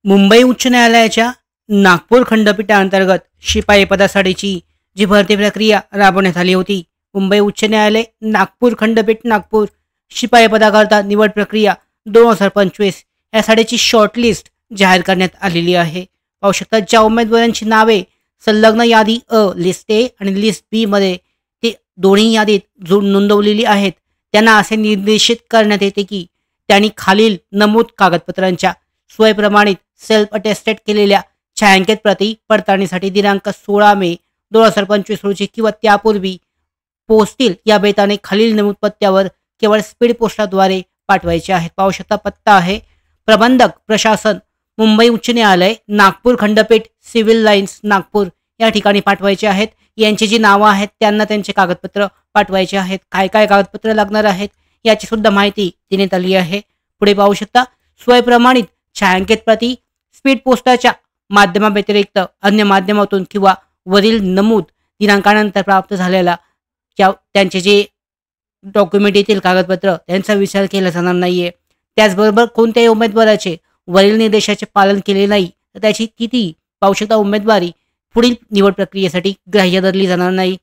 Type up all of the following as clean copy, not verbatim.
मुंबई उच्च न्यायालयाच्या नागपूर खंडपीठाअंतर्गत शिपाई पदासाठीची जी भरती प्रक्रिया राबवण्यात आली होती, मुंबई उच्च न्यायालय नागपूर खंडपीठ नागपूर शिपाई पदाकरता निवड प्रक्रिया 2025 यासाठीची शॉर्टलिस्ट जाहीर करण्यात आलेली आहे. पाहू शकता, ज्या उमेदवारांची नावे संलग्न यादी अ लिस्ट ए आणि लिस्ट बी मध्ये ते दोन्ही यादीत नोंदवलेली आहेत, त्यांना असे निर्देशित करण्यात येते की त्यांनी खालील नमूद कागदपत्रांच्या स्वयंप्रमाणित सेल्फ अटेस्टेड केलेल्या छायांकित प्रती पडताळणीसाठी दिनांक 16 मे 2025 रोजी किंवा त्यापूर्वी पोहोचतील या बेताने खालील नमूद पत्त्यावर केवळ स्पीड पोस्टाद्वारे पाठवायचे आहेत. पाहू शकता, पत्ता आहे प्रबंधक प्रशासन मुंबई उच्च न्यायालय नागपूर खंडपीठ सिव्हिल लाईन्स नागपूर या ठिकाणी पाठवायचे आहेत. यांची जी नावं आहेत त्यांना त्यांचे कागदपत्र पाठवायचे आहेत. काय काय कागदपत्र लागणार आहेत याची सुद्धा माहिती देण्यात आली आहे. पुढे पाहू शकता, स्वयंप्रमाणित छायांकित प्रती स्पीड पोस्टाच्या माध्यमाव्यतिरिक्त अन्य माध्यमातून किंवा वरील नमूद दिनांकानंतर प्राप्त झालेला त्यांचे जे डॉक्युमेंट येथील कागदपत्र त्यांचा विचार केला जाणार नाहीये. त्याचबरोबर कोणत्याही उमेदवाराचे वरील निर्देशाचे पालन केले नाही तर त्याची किती पाहू शकता उमेदवारी पुढील निवड प्रक्रियेसाठी ग्राह्य धरली जाणार नाही.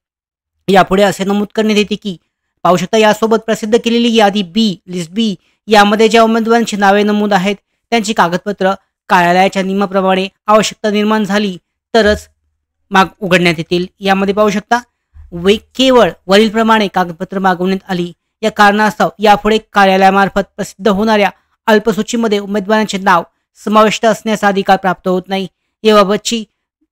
यापुढे असे नमूद करण्यात येते की पाहू शकता, यासोबत प्रसिद्ध केलेली यादी बी लिस्ट बी यामध्ये ज्या उमेदवारांची नावे नमूद आहेत त्यांची कागदपत्र कार्यालयाच्या नियमाप्रमाणे आवश्यकता निर्माण झाली तरच उघडण्यात येतील. यामध्ये पाहू शकता, केवळ वरीलप्रमाणे कागदपत्र मागवण्यात आली या कारणास्तव यापुढे कार्यालयामार्फत प्रसिद्ध होणाऱ्या अल्पसूचीमध्ये उमेदवारांचे नाव समाविष्ट असण्याचा अधिकार प्राप्त होत नाही. याबाबतची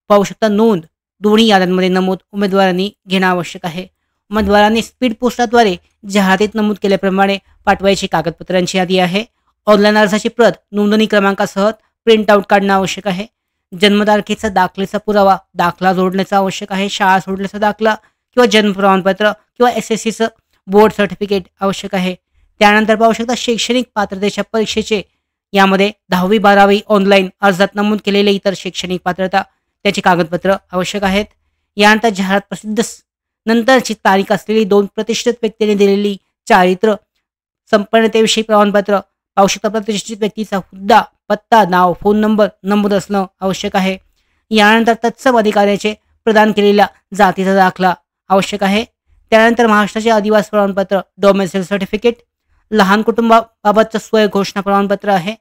पाहू शकता नोंद दोन्ही याद्यांमध्ये नमूद उमेदवारांनी घेणं आवश्यक आहे. उमेदवारांनी स्पीड पोस्टाद्वारे जाहिरातीत नमूद केल्याप्रमाणे पाठवायची कागदपत्रांची यादी आहे. ऑनलाईन अर्जाची प्रत नोंदणी क्रमांकासह प्रिंट आउट काढणं आवश्यक आहे. जन्मतारखेचा दाखलेचा पुरावा दाखला जोडण्याचा आवश्यक आहे. शाळा सोडण्याचा दाखला किंवा जन्म प्रमाणपत्र किंवा SSCचं बोर्ड सर्टिफिकेट आवश्यक आहे. त्यानंतर पाहू शकता, शैक्षणिक पात्रतेच्या परीक्षेचे यामध्ये 10वी 12वी ऑनलाईन अर्जात नमूद केलेले इतर शैक्षणिक पात्रता त्याची कागदपत्र आवश्यक आहेत. यानंतर जाहिरात प्रसिद्ध नंतरची तारीख असलेली 2 प्रतिष्ठित व्यक्तीने दिलेली चारित्र्य संपन्नतेविषयी प्रमाणपत्र पाहू शकता. प्रतिष्ठित व्यक्तीचा हुद्दा, पत्ता, नाव, फोन नंबर नमूद असणं आवश्यक आहे. यानंतर तत्सम अधिकाऱ्याचे प्रदान केलेल्या जातीचा दाखला आवश्यक आहे. त्यानंतर महाराष्ट्राचे आदिवासी प्रमाणपत्र डोमेसाईल सर्टिफिकेट, लहान कुटुंबाबाबतचं स्वयं घोषणा प्रमाणपत्र आहे.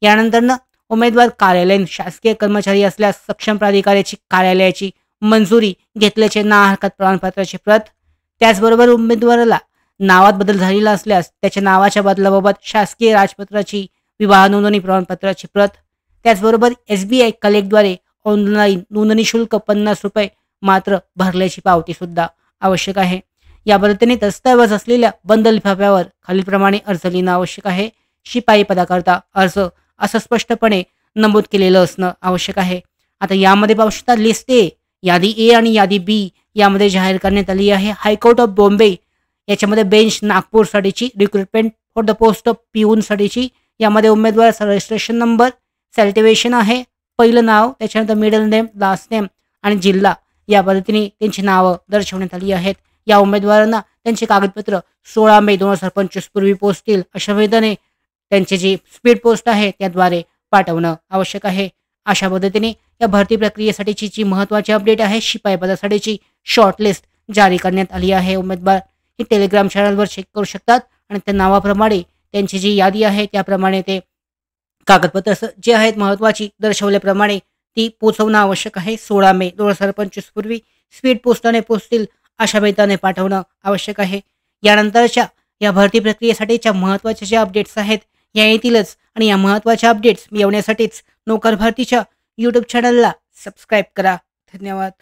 यानंतर उमेदवार कार्यालयीन शासकीय कर्मचारी असल्यास सक्षम प्राधिकाऱ्याची कार्यालयाची मंजुरी घेतल्याचे ना हरकत प्रमाणपत्राची प्रत. त्याचबरोबर उमेदवाराला नावात बदल झालेला असल्यास त्याच्या नावाच्या बदलाबाबत शासकीय राजपत्राची विवाह नोंदणी प्रमाणपत्राची प्रत. त्याचबरोबर SBI कलेक्टद्वारे ऑनलाईन नोंदणी शुल्क 50 रुपये मात्र भरल्याची पावती सुद्धा आवश्यक आहे. या पद्धतीने दस्तऐवज असलेल्या बंद लिफाफ्यावर खालीलप्रमाणे अर्ज लिहिणं आवश्यक आहे. शिपाई पदाकरता अर्ज असं स्पष्टपणे नमूद केलेलं असणं आवश्यक आहे. आता यामध्ये पाहू शकता, लिस्ट ए यादी ए आणि यादी बी यामध्ये जाहीर करण्यात आली आहे. हायकोर्ट ऑफ बॉम्बे याच्यामध्ये बेंच नागपूरसाठीची recruitment for the post of पिऊनसाठीची यामध्ये उमेदवाराचा रजिस्ट्रेशन नंबर सॅल्टिवेशन आहे, पहिलं नाव, त्याच्यानंतर मिडल नेम, लास्ट नेम आणि जिल्हा या पद्धतीने त्यांची नावं दर्शवण्यात आली आहेत. या उमेदवारांना त्यांचे कागदपत्र 16 मे 2025 पूर्वी पोहोचतील अशा वेळेने त्यांचे जे स्पीड पोस्ट आहे त्याद्वारे पाठवणं आवश्यक आहे. अशा पद्धतीने या भरती प्रक्रियेसाठीची जी महत्त्वाची अपडेट आहे, शिपाई पदासाठीची शॉर्टलिस्ट जारी करण्यात आली आहे. उमेदवार हे टेलिग्राम चॅनलवर चेक करू शकतात आणि त्या नावाप्रमाणे त्यांची जी यादी आहे त्याप्रमाणे ते कागदपत्र जे आहेत महत्त्वाची दर्शवल्याप्रमाणे ती पोचवणं आवश्यक आहे. 16 मे 2025 पूर्वी स्पीड पोस्टाने पोचतील अशा बेताने पाठवणं आवश्यक आहे. यानंतरच्या या भरती प्रक्रियेसाठीच्या महत्त्वाच्या ज्या अपडेट्स आहेत या येतीलच आणि या महत्त्वाच्या अपडेट्स मिळवण्यासाठीच नोकर भरतीच्या YouTube चॅनलला सबस्क्राईब करा. धन्यवाद.